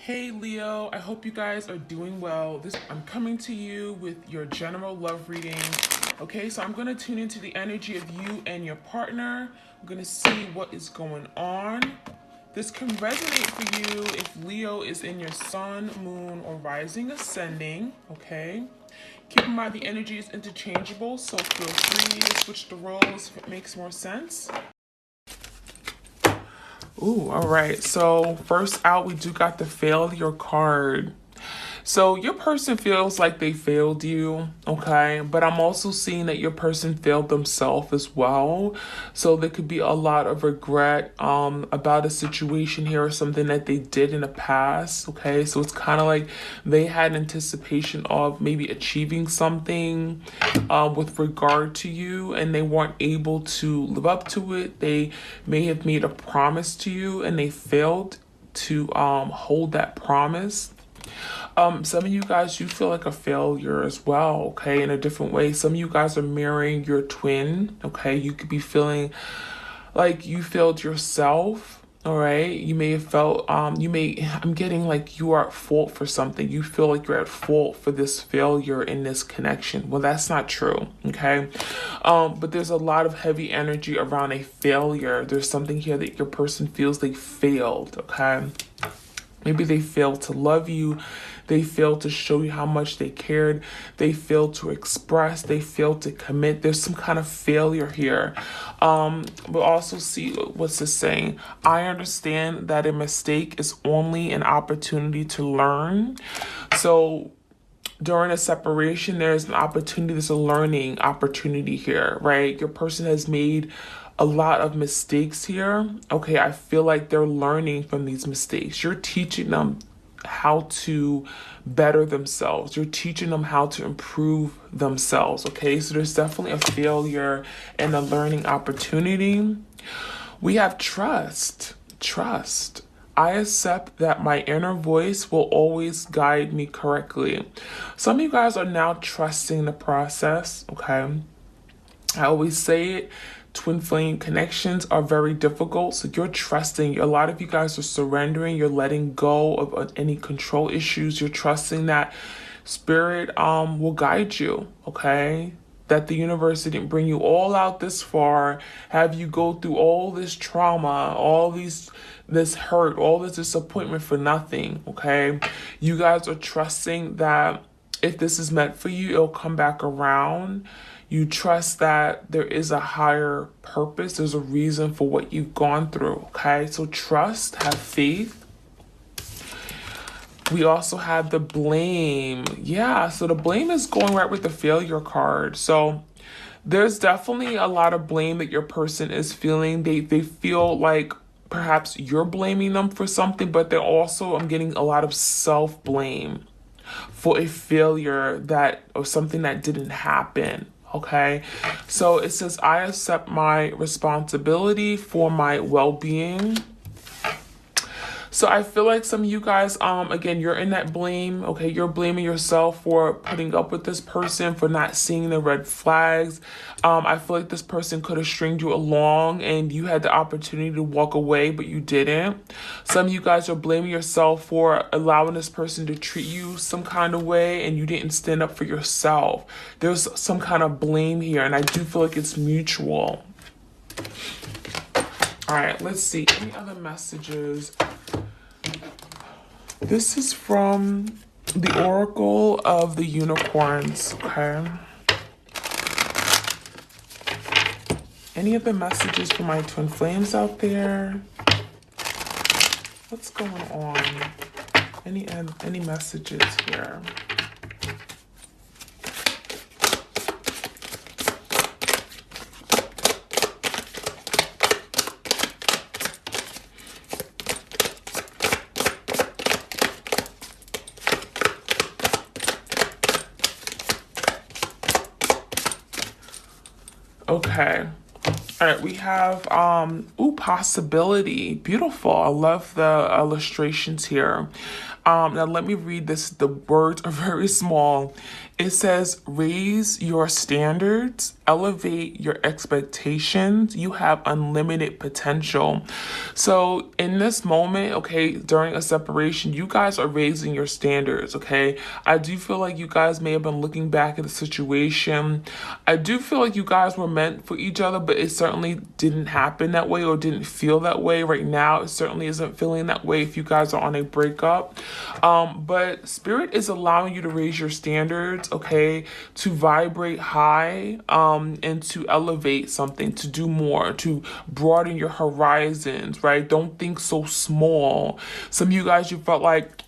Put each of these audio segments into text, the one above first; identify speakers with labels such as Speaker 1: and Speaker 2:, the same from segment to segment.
Speaker 1: Hey Leo, I hope you guys are doing well. I'm coming to you with your general love reading. Okay, so I'm going to tune into the energy of you and your partner. I'm going to see what is going on. This can resonate for you if Leo is in your sun, moon, or rising ascending. Okay, keep in mind the energy is interchangeable, so feel free to switch the roles if it makes more sense. Ooh, all right. So first out, we do got the failure card. So your person feels like they failed you, okay? But I'm also seeing that your person failed themselves as well. So there could be a lot of regret about a situation here or something that they did in the past, okay? So it's kind of like they had anticipation of maybe achieving something with regard to you and they weren't able to live up to it. They may have made a promise to you and they failed to hold that promise. Some of you guys, you feel like a failure as well, okay, in a different way. Some of you guys are mirroring your twin, okay? You could be feeling like you failed yourself, all right? You may have felt, I'm getting like you are at fault for something. You feel like you're at fault for this failure in this connection. Well, that's not true, okay? But there's a lot of heavy energy around a failure. There's something here that your person feels they failed, okay? Maybe they failed to love you. They failed to show you how much they cared. They failed to express. They failed to commit. There's some kind of failure here. But also see what's this saying. I understand that a mistake is only an opportunity to learn. So during a separation, there's an opportunity, there's a learning opportunity here, right? Your person has made a lot of mistakes here. Okay, I feel like they're learning from these mistakes. You're teaching them how to better themselves. You're teaching them how to improve themselves. Okay, so there's definitely a failure and a learning opportunity. We have trust. Trust. I accept that my inner voice will always guide me correctly. Some of you guys are now trusting the process, okay? I always say it, twin flame connections are very difficult. So you're trusting, a lot of you guys are surrendering, you're letting go of any control issues. You're trusting that spirit will guide you, okay? That the universe didn't bring you all out this far, have you go through all this trauma, this hurt, all this disappointment for nothing, okay? You guys are trusting that if this is meant for you, it'll come back around. You trust that there is a higher purpose. There's a reason for what you've gone through, okay? So trust, have faith. We also have the blame. Yeah, so the blame is going right with the failure card. So there's definitely a lot of blame that your person is feeling. They feel like perhaps you're blaming them for something, but they're also, I'm getting a lot of self-blame for a failure or something that didn't happen. Okay, so it says, I accept my responsibility for my well-being. So I feel like some of you guys, again, you're in that blame, okay? You're blaming yourself for putting up with this person, for not seeing the red flags. I feel like this person could have stringed you along and you had the opportunity to walk away, but you didn't. Some of you guys are blaming yourself for allowing this person to treat you some kind of way and you didn't stand up for yourself. There's some kind of blame here, and I do feel like it's mutual. All right, let's see. Any other messages? This is from the Oracle of the Unicorns, okay? Any other messages for my twin flames out there? What's going on? Any messages here? Okay. All right, we have, possibility. Beautiful. I love the illustrations here. Now let me read this. The words are very small. It says, raise your standards, elevate your expectations. You have unlimited potential. So in this moment, okay, during a separation, you guys are raising your standards, okay? I do feel like you guys may have been looking back at the situation. I do feel like you guys were meant for each other, but it certainly didn't happen that way or didn't feel that way right now. It certainly isn't feeling that way if you guys are on a breakup. But Spirit is allowing you to raise your standards, okay, to vibrate high, and to elevate something, to do more, to broaden your horizons, right? Don't think so small. Some of you guys, you felt like,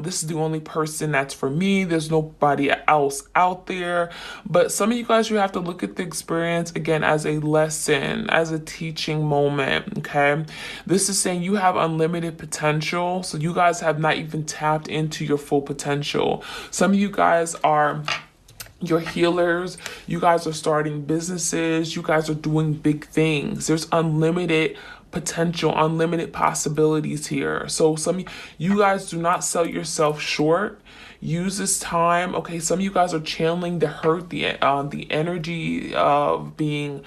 Speaker 1: this is the only person that's for me. There's nobody else out there. But some of you guys, you have to look at the experience again as a lesson, as a teaching moment, okay? This is saying you have unlimited potential. So you guys have not even tapped into your full potential. Some of you guys are... You're healers. You guys are starting businesses. You guys are doing big things. There's unlimited potential, unlimited possibilities here. So you guys do not sell yourself short. Use this time. Okay, some of you guys are channeling the hurt, the energy of being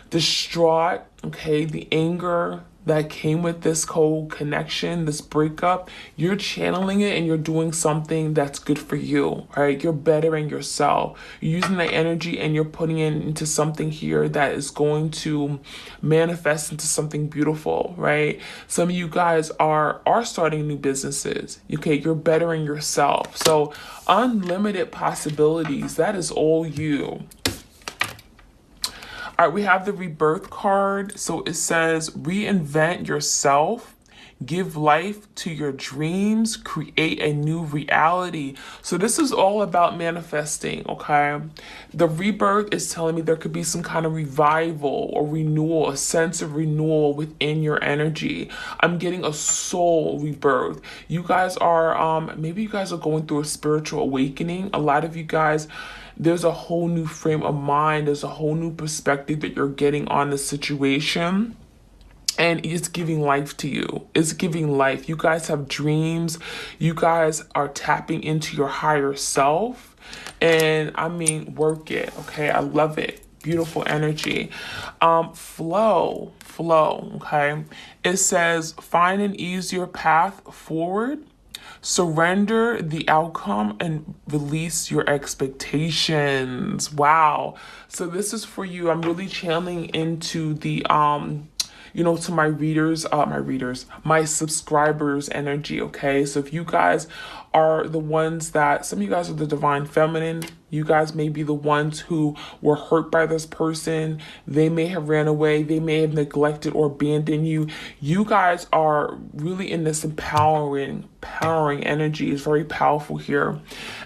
Speaker 1: distraught. Okay, the anger that came with this whole connection, this breakup. You're channeling it and you're doing something that's good for you, right? You're bettering yourself. You're using that energy and you're putting it into something here that is going to manifest into something beautiful, right? Some of you guys are starting new businesses. Okay, you're bettering yourself. So unlimited possibilities. That is all you. All right, we have the rebirth card. So it says, reinvent yourself, give life to your dreams, create a new reality. So this is all about manifesting, okay? The rebirth is telling me there could be some kind of revival or renewal, a sense of renewal within your energy. I'm getting a soul rebirth. You guys are, maybe you guys are going through a spiritual awakening. A lot of you guys, there's a whole new frame of mind. There's a whole new perspective that you're getting on the situation. And it's giving life to you. It's giving life. You guys have dreams. You guys are tapping into your higher self. And I mean, work it. Okay, I love it. Beautiful energy. Flow. Okay. It says, find an easier path forward. Surrender the outcome and release your expectations. Wow. So this is for you. I'm really channeling into the, to my subscribers energy. Okay. So if you guys are the ones that, some of you guys are the divine feminine. You guys may be the ones who were hurt by this person. They may have ran away. They may have neglected or abandoned you. You guys are really in this empowering energy. It's very powerful here.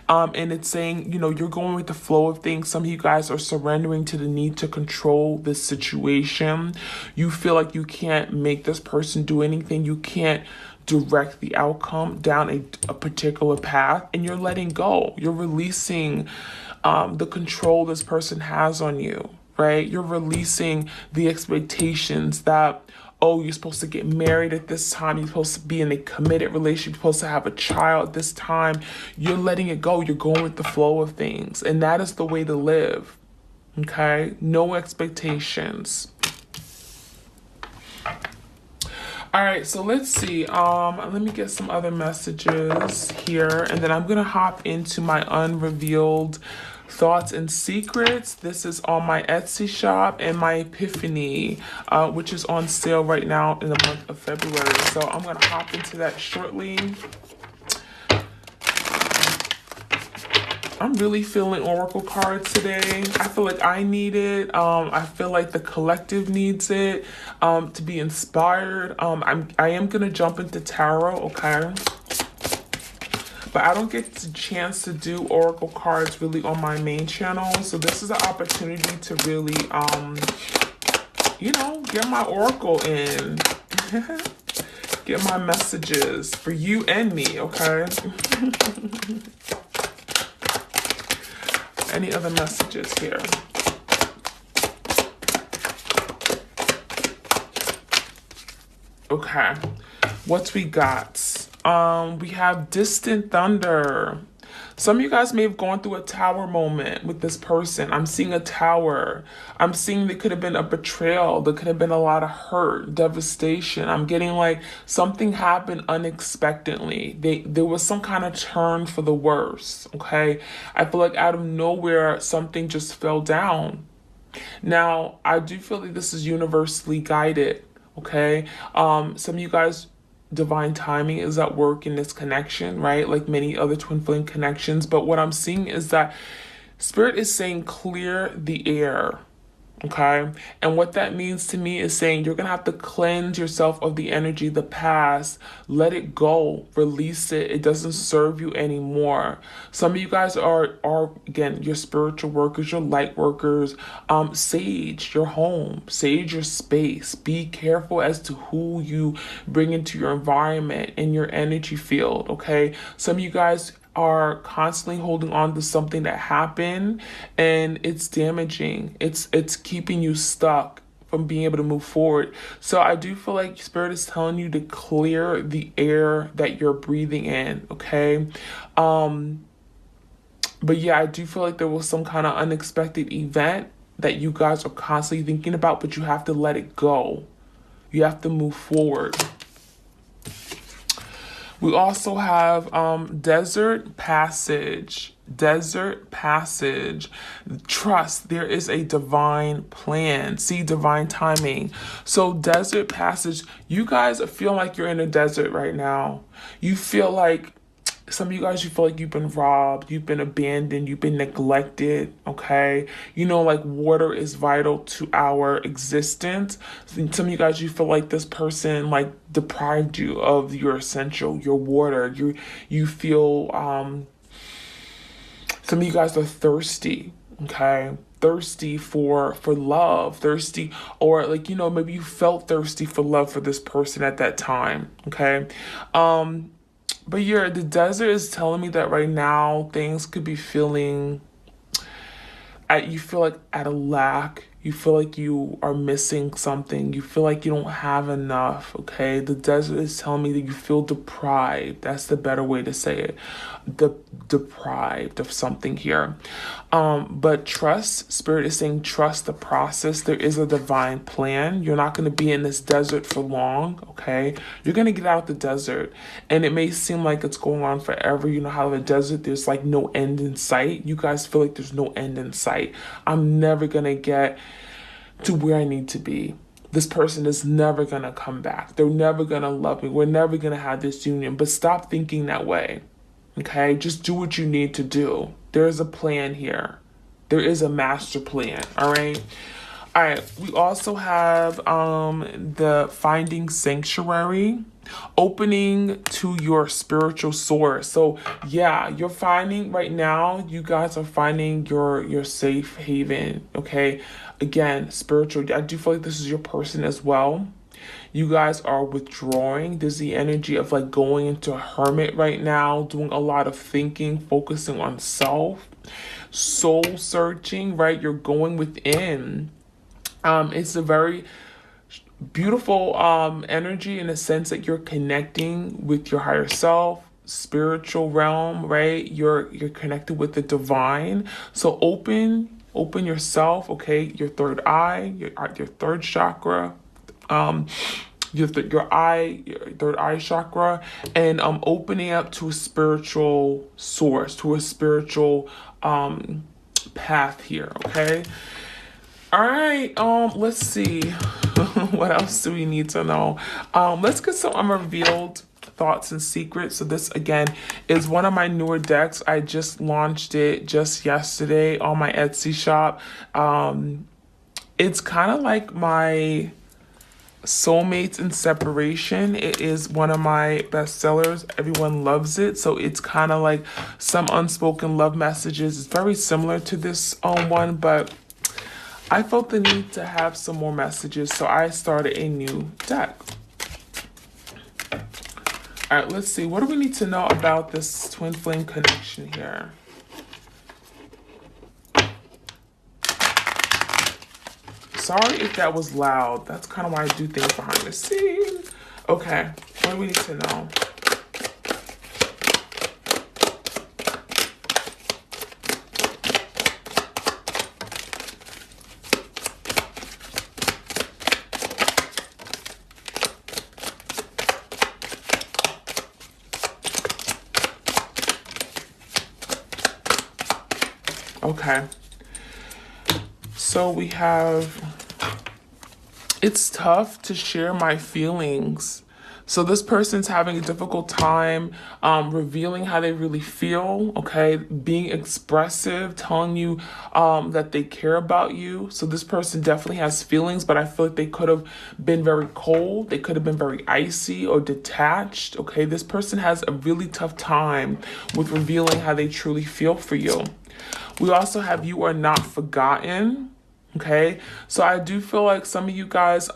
Speaker 1: And it's saying, you're going with the flow of things. Some of you guys are surrendering to the need to control this situation. You feel like you can't make this person do anything. You can't direct the outcome down a particular path, and you're letting go. You're releasing the control this person has on you, right? You're releasing the expectations that, oh, you're supposed to get married at this time. You're supposed to be in a committed relationship. You're supposed to have a child at this time. You're letting it go. You're going with the flow of things. And that is the way to live, okay? No expectations. All right, so let's see. Let me get some other messages here, and then I'm going to hop into my unrevealed thoughts and secrets. This is on my Etsy shop and my Epiphany, which is on sale right now in the month of February. So I'm going to hop into that shortly. I'm really feeling oracle cards today. I feel like I need it. I feel like the collective needs it to be inspired. I am gonna jump into tarot, okay? But I don't get the chance to do oracle cards really on my main channel. So this is an opportunity to really, get my oracle in. Get my messages for you and me, okay? Any other messages here? Okay, what we got? We have distant thunder. Some of you guys may have gone through a tower moment with this person. I'm seeing a tower. I'm seeing there could have been a betrayal. There could have been a lot of hurt, devastation. I'm getting like something happened unexpectedly. There was some kind of turn for the worse, okay? I feel like out of nowhere, something just fell down. Now, I do feel like this is universally guided, okay? Some of you guys, divine timing is at work in this connection, right? Like many other twin flame connections. But what I'm seeing is that Spirit is saying clear the air. Okay. And what that means to me is saying you're going to have to cleanse yourself of the energy, the past, let it go, release it. It doesn't serve you anymore. Some of you guys are again, your spiritual workers, your light workers. Sage your home, sage your space. Be careful as to who you bring into your environment and your energy field. Okay. Some of you guys are constantly holding on to something that happened and it's damaging. It's keeping you stuck from being able to move forward. So I do feel like Spirit is telling you to clear the air that you're breathing in, okay? But yeah, I do feel like there was some kind of unexpected event that you guys are constantly thinking about, but you have to let it go. You have to move forward. We also have desert passage. Desert passage. Trust, there is a divine plan. See, divine timing. So desert passage, you guys feel like you're in a desert right now. You feel like, some of you guys, you feel like you've been robbed, you've been abandoned, you've been neglected, okay? You know, like water is vital to our existence. Some of you guys, you feel like this person like deprived you of your essential, your water. You feel, some of you guys are thirsty, okay? Thirsty for love, thirsty, or like, you know, maybe you felt thirsty for love for this person at that time, okay? But yeah, the desert is telling me that right now things could be feeling, you feel like at a lack. You feel like you are missing something. You feel like you don't have enough, okay? The desert is telling me that you feel deprived. That's the better way to say it. Deprived of something here. But trust, Spirit is saying trust the process. There is a divine plan. You're not going to be in this desert for long, okay? You're going to get out the desert. And it may seem like it's going on forever. You know how in the desert, there's like no end in sight. You guys feel like there's no end in sight. I'm never going to get to where I need to be. This person is never going to come back. They're never going to love me. We're never going to have this union. But stop thinking that way. Okay? Just do what you need to do. There is a plan here. There is a master plan. All right? All right. We also have the finding sanctuary, opening to your spiritual source. So yeah, you're finding right now, you guys are finding your safe haven. Okay? Again, spiritual. I do feel like this is your person as well. You guys are withdrawing. There's the energy of like going into a hermit right now, doing a lot of thinking, focusing on self, soul searching, right? You're going within. It's a very beautiful energy in the sense that you're connecting with your higher self, spiritual realm, right? You're connected with the divine. So open yourself, okay? Your third eye, your third chakra, your third eye chakra, and opening up to a spiritual source, to a spiritual path here, okay? All right, let's see. What else do we need to know? Let's get some unrevealed thoughts and secrets. So this again is one of my newer decks. I just launched it just yesterday on my Etsy shop. It's kind of like my soulmates in separation. It is one of my best sellers. Everyone loves it. So it's kind of like some unspoken love messages. It's very similar to this one, but I felt the need to have some more messages, so I started a new deck. All right, let's see. What do we need to know about this twin flame connection here? Sorry if that was loud. That's kind of why I do things behind the scenes. Okay, what do we need to know? Okay. So we have, it's tough to share my feelings. So this person's having a difficult time revealing how they really feel, okay? Being expressive, telling you that they care about you. So this person definitely has feelings, but I feel like they could have been very cold. They could have been very icy or detached, okay? This person has a really tough time with revealing how they truly feel for you. We also have you are not forgotten, okay? So I do feel like some of you guys,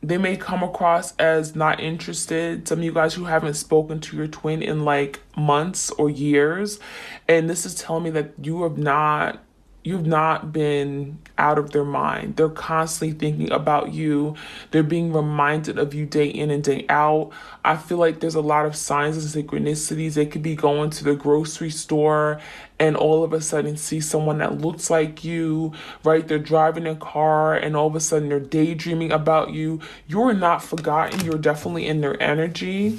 Speaker 1: they may come across as not interested. Some of you guys who haven't spoken to your twin in like months or years. And this is telling me that you've not been out of their mind. They're constantly thinking about you. They're being reminded of you day in and day out. I feel like there's a lot of signs and synchronicities. They could be going to the grocery store and all of a sudden see someone that looks like you, right? They're driving a car and all of a sudden they're daydreaming about you. You're not forgotten. You're definitely in their energy.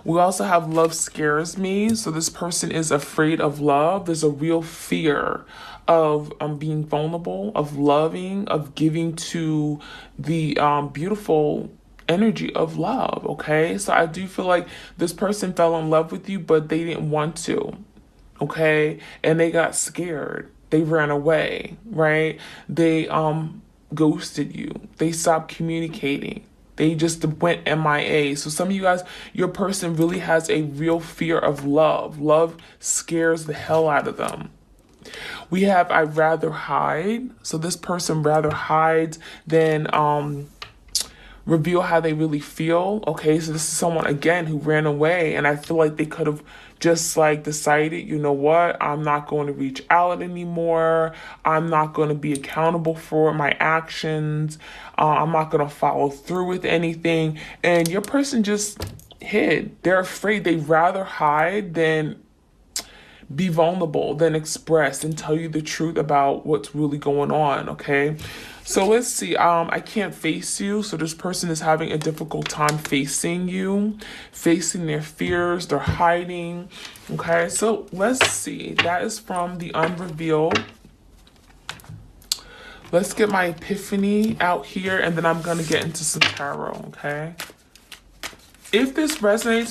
Speaker 1: We also have love scares me. So this person is afraid of love. There's a real fear of being vulnerable, of loving, of giving to the beautiful energy of love, okay? So I do feel like this person fell in love with you, but they didn't want to, okay? And they got scared. They ran away, right? They ghosted you. They stopped communicating. They just went MIA. So some of you guys, your person really has a real fear of love. Love scares the hell out of them. We have I'd rather hide. So this person rather hides than reveal how they really feel. Okay, so this is someone again who ran away, and I feel like they could have just like decided, you know what, I'm not going to reach out anymore. I'm not going to be accountable for my actions. I'm not going to follow through with anything. And your person just hid. They're afraid. They'd rather hide than be vulnerable, than express and tell you the truth about what's really going on, okay? So let's see, I can't face you. So this person is having a difficult time facing you, facing their fears, they're hiding, okay? So let's see, that is from the unrevealed. Let's get my epiphany out here and then I'm gonna get into some tarot, okay? If this resonates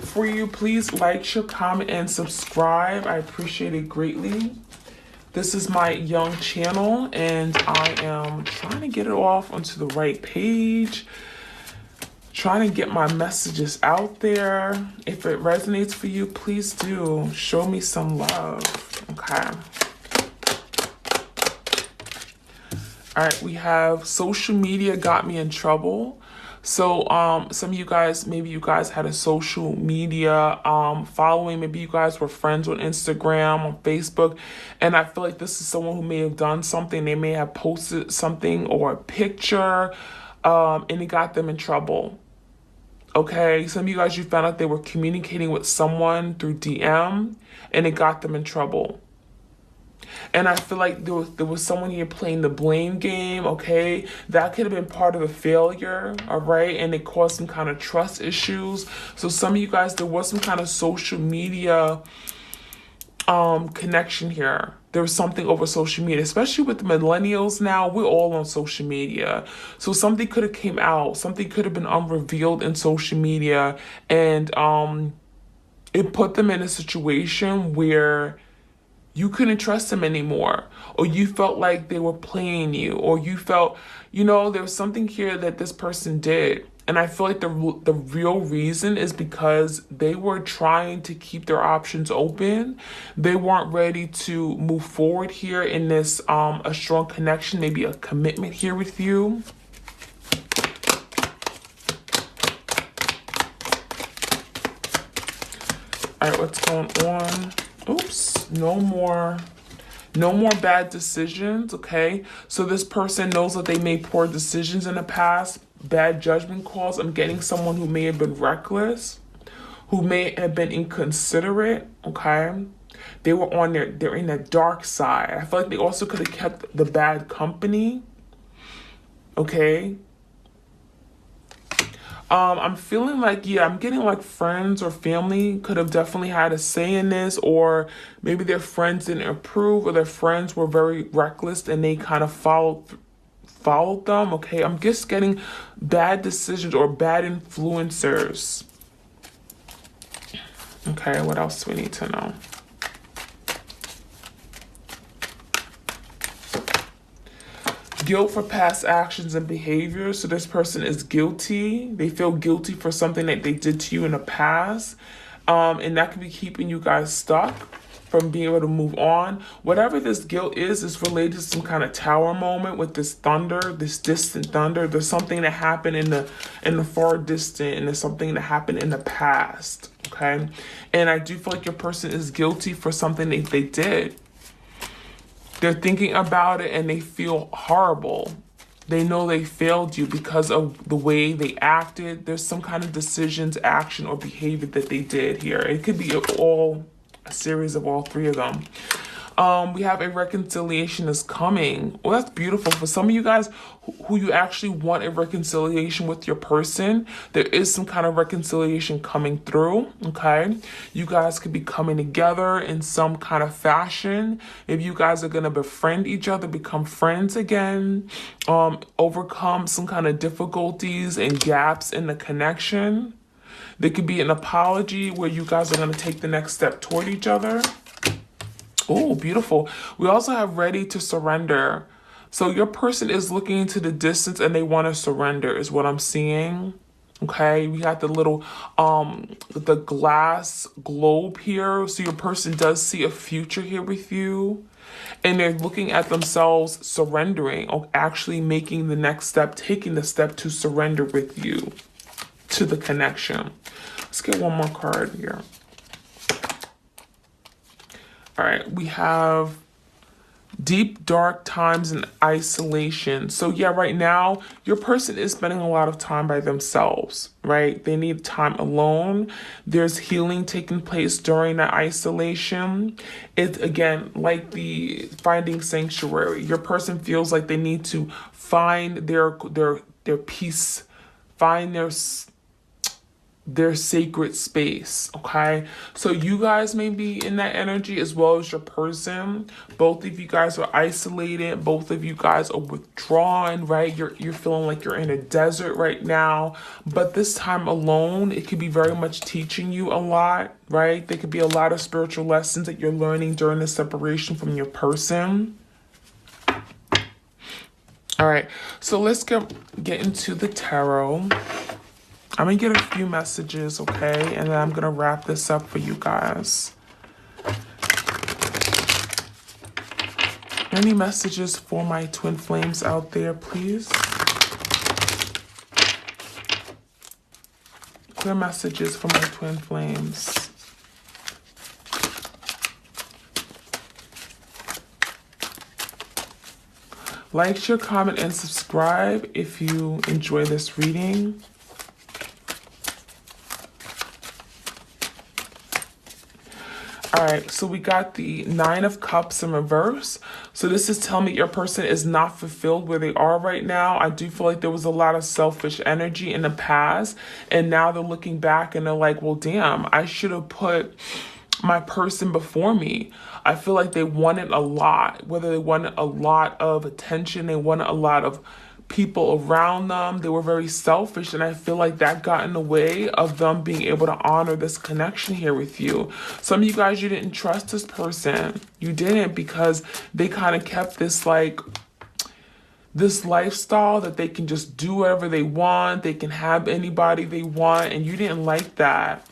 Speaker 1: for you, please like, share, comment, and subscribe. I appreciate it greatly. This is my young channel, and I am trying to get it off onto the right page. Trying to get my messages out there. If it resonates for you, please do show me some love. Okay. All right, we have social media got me in trouble. So some of you guys, maybe you guys had a social media following. Maybe you guys were friends on Instagram, on Facebook. And I feel like this is someone who may have done something. They may have posted something or a picture and it got them in trouble. Okay, some of you guys, you found out they were communicating with someone through DM and it got them in trouble. And I feel like there was someone here playing the blame game, okay? That could have been part of the failure, all right? And it caused some kind of trust issues. So some of you guys, there was some kind of social media connection here. There was something over social media, especially with the millennials now. We're all on social media. So something could have came out. Something could have been unrevealed in social media. And it put them in a situation where you couldn't trust them anymore, or you felt like they were playing you, or you felt, you know, there was something here that this person did. And I feel like the real reason is because they were trying to keep their options open. They weren't ready to move forward here in this, a strong connection, maybe a commitment here with you. All right, what's going on? Oops, no more bad decisions, okay? So this person knows that they made poor decisions in the past, bad judgment calls. I'm getting someone who may have been reckless, who may have been inconsiderate, okay? They're in the dark side. I feel like they also could have kept the bad company, okay? I'm feeling like, yeah, I'm getting like friends or family could have definitely had a say in this, or maybe their friends didn't approve, or their friends were very reckless and they kind of followed them. Okay, I'm just getting bad decisions or bad influencers. Okay, what else do we need to know? Guilt for past actions and behaviors. So this person is guilty. They feel guilty for something that they did to you in the past. And that could be keeping you guys stuck from being able to move on. Whatever this guilt is related to some kind of tower moment with this thunder, this distant thunder. There's something that happened in the far distant, and there's something that happened in the past. Okay. And I do feel like your person is guilty for something that they did. They're thinking about it and they feel horrible. They know they failed you because of the way they acted. There's some kind of decisions, action, or behavior that they did here. It could be a series of all three of them. We have a reconciliation is coming. Well, that's beautiful. For some of you guys who you actually want a reconciliation with your person, there is some kind of reconciliation coming through, okay? You guys could be coming together in some kind of fashion. If you guys are going to befriend each other, become friends again, overcome some kind of difficulties and gaps in the connection. There could be an apology where you guys are going to take the next step toward each other. Oh, beautiful. We also have ready to surrender. So your person is looking into the distance and they want to surrender is what I'm seeing. Okay, we got the little, the glass globe here. So your person does see a future here with you. And they're looking at themselves surrendering, or actually making the next step, taking the step to surrender with you to the connection. Let's get one more card here. All right, we have deep, dark times in isolation. So yeah, right now, your person is spending a lot of time by themselves, right? They need time alone. There's healing taking place during that isolation. It's, again, like the finding sanctuary. Your person feels like they need to find their peace, find their sacred space, okay? So you guys may be in that energy as well as your person. Both of you guys are isolated. Both of you guys are withdrawn, right? You're feeling like you're in a desert right now. But this time alone, it could be very much teaching you a lot, right? There could be a lot of spiritual lessons that you're learning during the separation from your person. All right, so let's get into the tarot. I'm going to get a few messages, okay? And then I'm going to wrap this up for you guys. Any messages for my twin flames out there, please? Clear messages for my twin flames. Like, share, comment, and subscribe if you enjoy this reading. All right, so we got the 9 of Cups in reverse. So this is telling me your person is not fulfilled where they are right now. I do feel like there was a lot of selfish energy in the past, and now they're looking back and they're like, well, damn, I should have put my person before me. I feel like they wanted a lot, whether they wanted a lot of attention, they wanted a lot of people around them. They were very selfish, and I feel like that got in the way of them being able to honor this connection here with you. Some of you guys, you didn't trust this person. You didn't, because they kind of kept this this lifestyle that they can just do whatever they want. They can have anybody they want, and you didn't like that.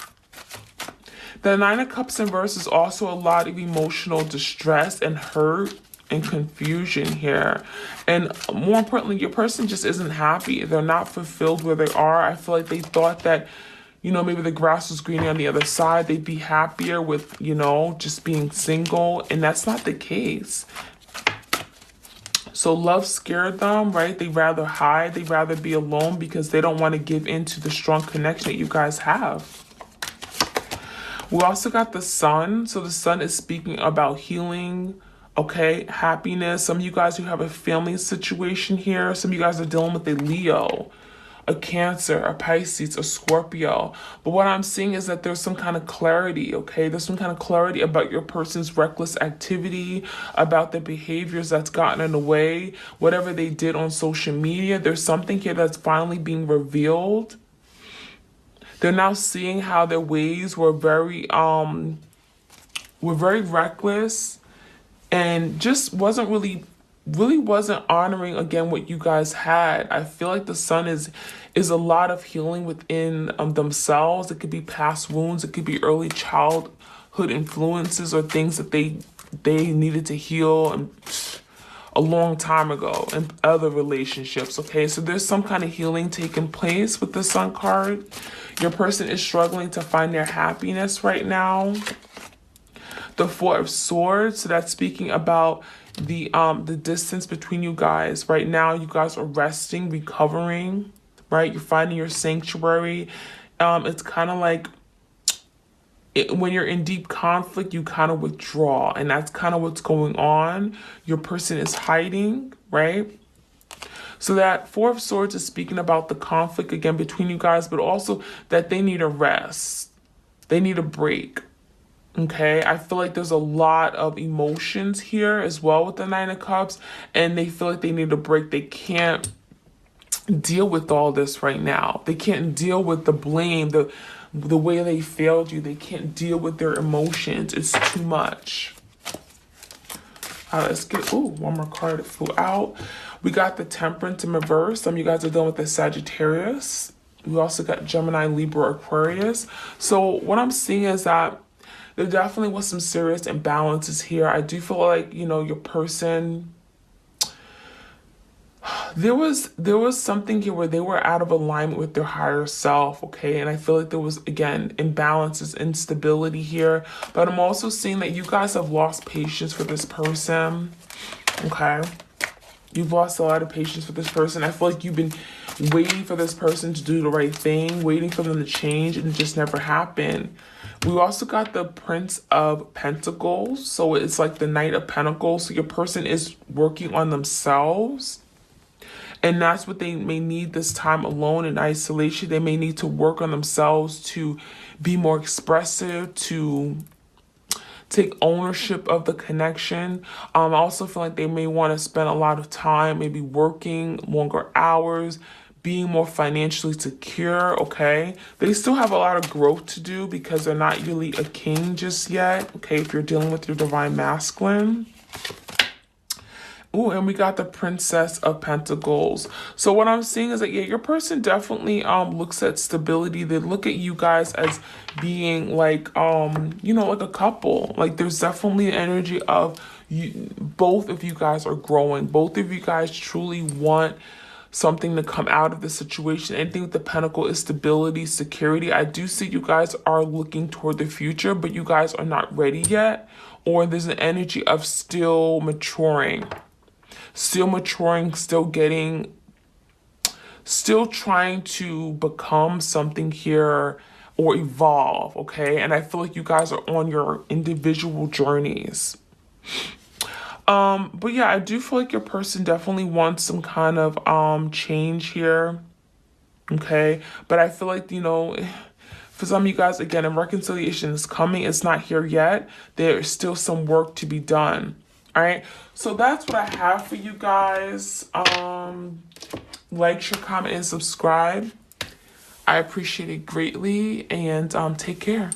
Speaker 1: The 9 of Cups in reverse is also a lot of emotional distress and hurt and confusion here. And more importantly, your person just isn't happy. They're not fulfilled where they are. I feel like they thought that, you know, maybe the grass was greener on the other side. They'd be happier with, you know, just being single. And that's not the case. So love scared them, right? They rather hide. They rather be alone because they don't want to give in to the strong connection that you guys have. We also got the Sun. So the Sun is speaking about healing, okay, happiness. Some of you guys who have a family situation here, some of you guys are dealing with a Leo. a Cancer, a Pisces, a Scorpio. But what I'm seeing is that there's some kind of clarity, okay? There's some kind of clarity about your person's reckless activity, about the behaviors that's gotten in the way, whatever they did on social media. There's something here that's finally being revealed. They're now seeing how their ways were very reckless and just wasn't really wasn't honoring again what you guys had. I feel like the Sun is a lot of healing within themselves. It could be past wounds, it could be early childhood influences or things that they needed to heal and a long time ago in other relationships. Okay, so there's some kind of healing taking place with the Sun card. Your person is struggling to find their happiness right now. The Four of Swords, so that's speaking about the distance between you guys. Right now, you guys are resting, recovering, right? You're finding your sanctuary. It's kind of like when you're in deep conflict, you kind of withdraw, and that's kind of what's going on. Your person is hiding, right? So that Four of Swords is speaking about the conflict again between you guys, but also that they need a rest. They need a break. Okay, I feel like there's a lot of emotions here as well with the Nine of Cups, and they feel like they need a break. They can't deal with all this right now. They can't deal with the blame, the way they failed you. They can't deal with their emotions. It's too much. Let's get, one more card that flew out. We got the Temperance in reverse. Some of you guys are dealing with the Sagittarius. We also got Gemini, Libra, Aquarius. So what I'm seeing is that there definitely was some serious imbalances here. I do feel like, you know, your person, there was something here where they were out of alignment with their higher self, okay? And I feel like there was, again, imbalances, instability here. But I'm also seeing that you guys have lost patience for this person, okay? You've lost a lot of patience for this person. I feel like you've been waiting for this person to do the right thing, waiting for them to change, and it just never happened. We also got the Prince of Pentacles. So it's like the Knight of Pentacles. So your person is working on themselves. And that's what they may need this time alone in isolation. They may need to work on themselves to be more expressive, to take ownership of the connection. I also feel like they may want to spend a lot of time, maybe working longer hours, being more financially secure, okay? They still have a lot of growth to do because they're not really a king just yet, okay, if you're dealing with your Divine Masculine. Ooh, and we got the Princess of Pentacles. So what I'm seeing is that, yeah, your person definitely looks at stability. They look at you guys as being like, you know, like a couple. Like there's definitely an energy of you, both of you guys are growing. Both of you guys truly want something to come out of the situation. Anything with the Pentacle is stability, security. I do see you guys are looking toward the future, but you guys are not ready yet. Or there's an energy of still maturing, still trying to become something here or evolve, okay? And I feel like you guys are on your individual journeys. But yeah, I do feel like your person definitely wants some kind of change here, okay? But I feel like, you know, for some of you guys, again, a reconciliation is coming. It's not here yet. There's still some work to be done, all right? So that's what I have for you guys. Like, share, comment, and subscribe. I appreciate it greatly, and take care.